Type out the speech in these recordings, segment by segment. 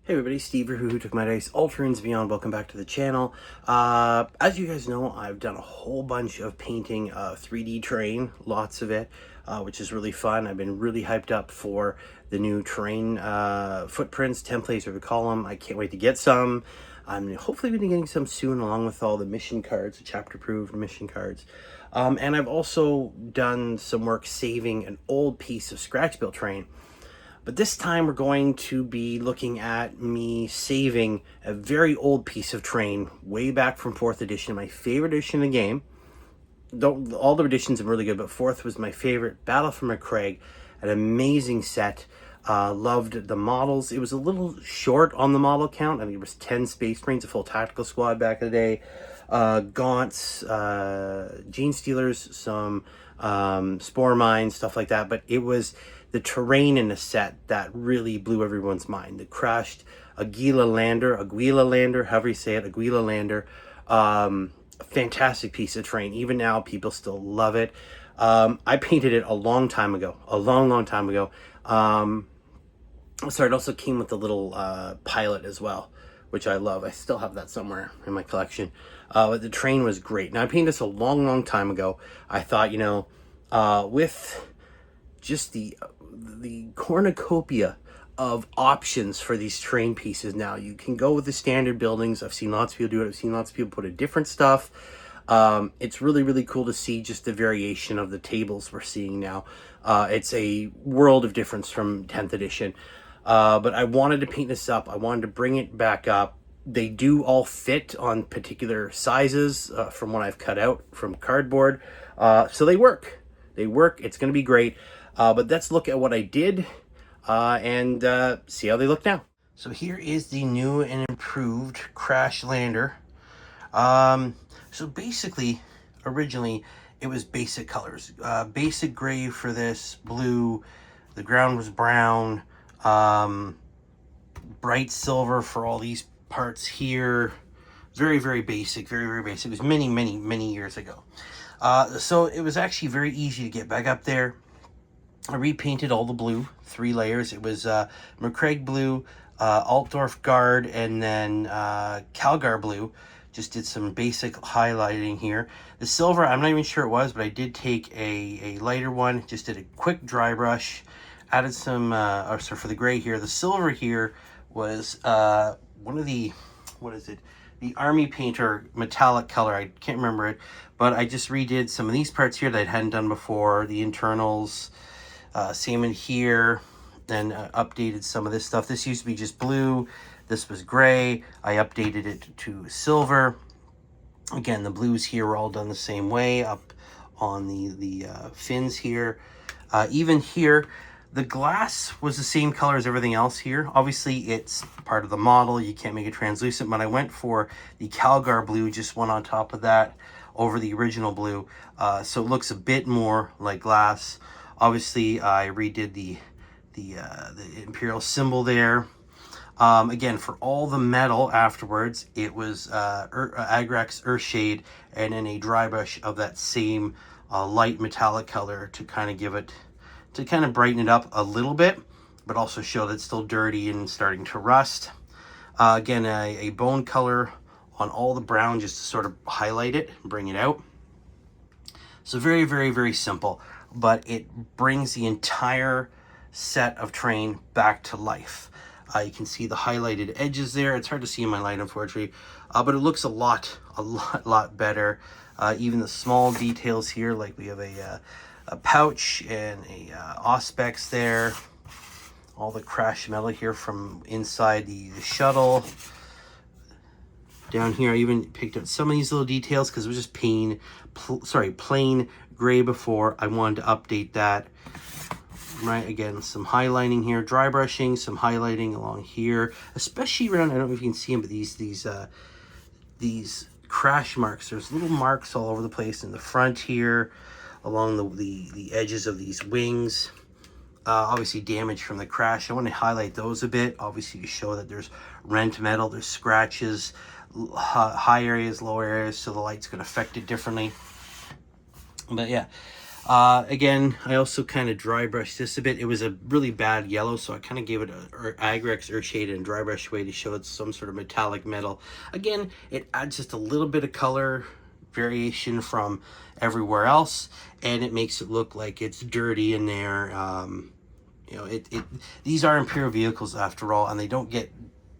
Hey everybody, Steve here, who took my dice, Alternates Beyond. Welcome back to the channel. As you guys know, I've done a whole bunch of painting 3D terrain, lots of it, which is really fun. I've been really hyped up for the new terrain footprints, templates, whatever you call them. I can't wait to get some. I'm hopefully going to be getting some soon, along with all the mission cards, the chapter-approved mission cards. And I've also done some work saving an old piece of scratch-built terrain. But this time we're going to be looking at me saving a very old piece of terrain way back from 4th edition, my favorite edition of the game. All the editions are really good, but 4th was my favorite. Battle for McCraig, an amazing set. Loved the models. It was a little short on the model count. I mean, it was 10 Space Marines, a full tactical squad back in the day. Gaunts, Gene Stealers, some Spore Mines, stuff like that. But it was the terrain in the set that really blew everyone's mind. The crashed Aguila Lander, however you say it, Aguila Lander. Fantastic piece of terrain. Even now, people still love it. I painted it a long time ago, a long time ago. Sorry, it also came with a little pilot as well, which I love. I still have that somewhere in my collection. But the terrain was great. Now, I painted this a long time ago. I thought, you know, with just the cornucopia of options for these terrain pieces now, you can go with the standard buildings. I've seen lots of people do it. I've seen lots of people put in different stuff. It's really cool to see just the variation of the tables we're seeing now. It's a world of difference from 10th edition. But I wanted to paint this up. I wanted to bring it back up. They do all fit on particular sizes from what I've cut out from cardboard. So they work. It's going to be great. But let's look at what I did and see how they look now. So here is the new and improved Crash Lander. So basically, originally, it was basic colors. Basic gray for this, blue, the ground was brown, bright silver for all these parts here. Very basic, very basic. It was many years ago. So it was actually very easy to get back up there. I repainted all the blue, 3 layers. It was McCraig blue, Altdorf Guard, and then Calgar blue. Just did some basic highlighting here. The silver, I'm not even sure it was, but I did take a lighter one. Just did a quick dry brush. Added some, for the gray here. The silver here was one of the, what is it? The Army Painter metallic color. I can't remember it, but I just redid some of these parts here that I hadn't done before. The internals, same in here. Then updated some of this stuff. This used to be just blue. This was gray. I updated it to silver. Again, the blues here were all done the same way up on the fins here. Even here, the glass was the same color as everything else here. Obviously, it's part of the model. You can't make it translucent, but I went for the Calgar blue, just one on top of that over the original blue. So it looks a bit more like glass. Obviously, I redid the Imperial symbol there. Again, for all the metal afterwards, it was Agrax Earthshade and then a dry brush of that same light metallic color to kind of give it, to kind of brighten it up a little bit, but also show that it's still dirty and starting to rust. Again, a bone color on all the brown just to sort of highlight it and bring it out. So very simple, but it brings the entire set of terrain back to life. You can see the highlighted edges there. It's hard to see in my light, unfortunately, but it looks a lot better. Even the small details here, like we have a pouch and a auspex there. All the crash metal here from inside the shuttle. Down here, I even picked up some of these little details because it was just plain gray before. I wanted to update that. Right, again, some highlighting here, dry brushing, some highlighting along here, especially around, I don't know if you can see them, but these crash marks. There's little marks all over the place in the front here, along the edges of these wings. Obviously damage from the crash. I want to highlight those a bit, obviously to show that there's rent metal, there's scratches, high areas, low areas, so the light's going to affect it differently. But yeah, Again, I also kind of dry brushed this a bit. It was a really bad yellow, so I kind of gave it a Agrex Earthshade and dry brush way to show it's some sort of metallic metal. Again, it adds just a little bit of color variation from everywhere else, and it makes it look like it's dirty in there. You know, these are Imperial vehicles after all, and they don't get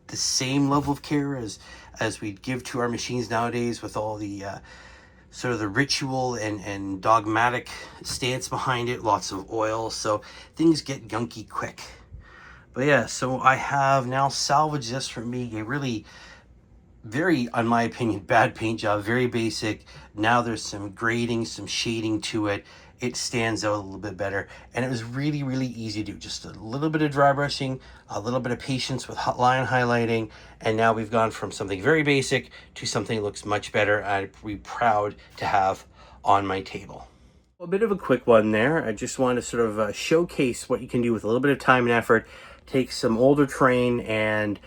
the same level of care as we give to our machines nowadays, with all the sort of the ritual and dogmatic stance behind it, lots of oil, so things get gunky quick. But yeah, so I have now salvaged this from me, a really very, in my opinion, bad paint job, very basic. Now there's some grading, some shading to it. It stands out a little bit better, and it was really, really easy to do. Just a little bit of dry brushing, a little bit of patience with line highlighting, and now we've gone from something very basic to something that looks much better. I'd be proud to have on my table. A bit of a quick one there. I just want to sort of showcase what you can do with a little bit of time and effort. Take some older terrain and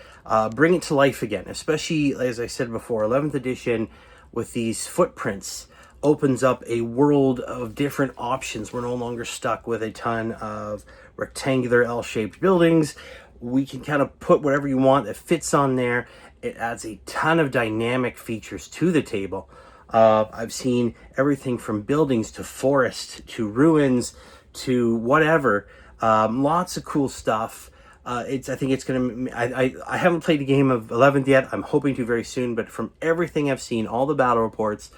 bring it to life again, especially, as I said before, 11th edition with these footprints opens up a world of different options. We're no longer stuck with a ton of rectangular L-shaped buildings. We can kind of put whatever you want that fits on there. It adds a ton of dynamic features to the table. I've seen everything from buildings to forest to ruins to whatever. Lots of cool stuff. I think it's gonna. I haven't played a game of 11th yet. I'm hoping to very soon. But from everything I've seen, all the battle reports,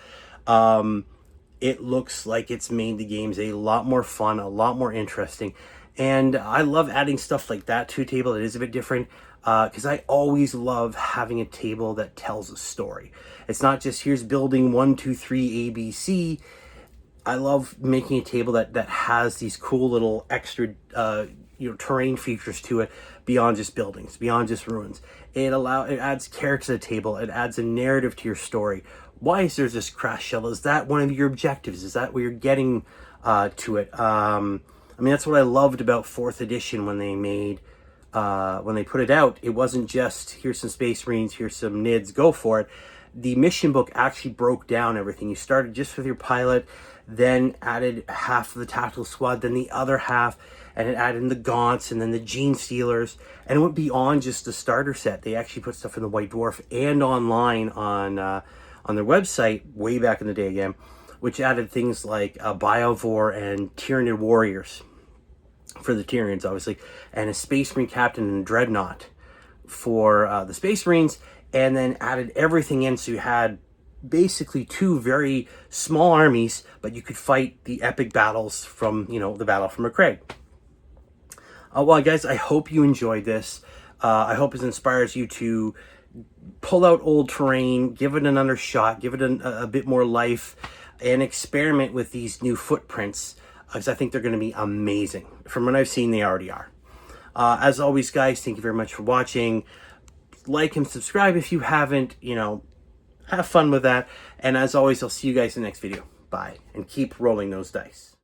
it looks like it's made the games a lot more fun, a lot more interesting. And I love adding stuff like that to a table that is a bit different, because I always love having a table that tells a story. It's not just here's building 1, 2, 3, ABC. I love making a table that has these cool little extra terrain features to it, beyond just buildings, beyond just ruins. It adds character to the table. It adds a narrative to your story. Why is there this crash shell? Is that one of your objectives? Is that where you're getting to it? I mean, that's what I loved about 4th edition when they put it out. It wasn't just here's some Space Marines, here's some NIDs, go for it. The mission book actually broke down everything. You started just with your pilot, then added half of the tactical squad, then the other half, and it added in the Gaunts and then the Gene Stealers, and it went beyond just the starter set. They actually put stuff in the White Dwarf and online on their website way back in the day again, which added things like Biovore and Tyranid Warriors for the Tyranids, obviously, and a Space Marine Captain and Dreadnought for the Space Marines, and then added everything in, so you had basically 2 very small armies, but you could fight the epic battles from, the Battle from McCrae. Well, guys, I hope you enjoyed this. I hope it inspires you to pull out old terrain, give it another shot, give it a bit more life, and experiment with these new footprints, because I think they're going to be amazing. From what I've seen, they already are. As always, guys, thank you very much for watching. Like and subscribe if you haven't. Have fun with that. And as always, I'll see you guys in the next video. Bye. And keep rolling those dice.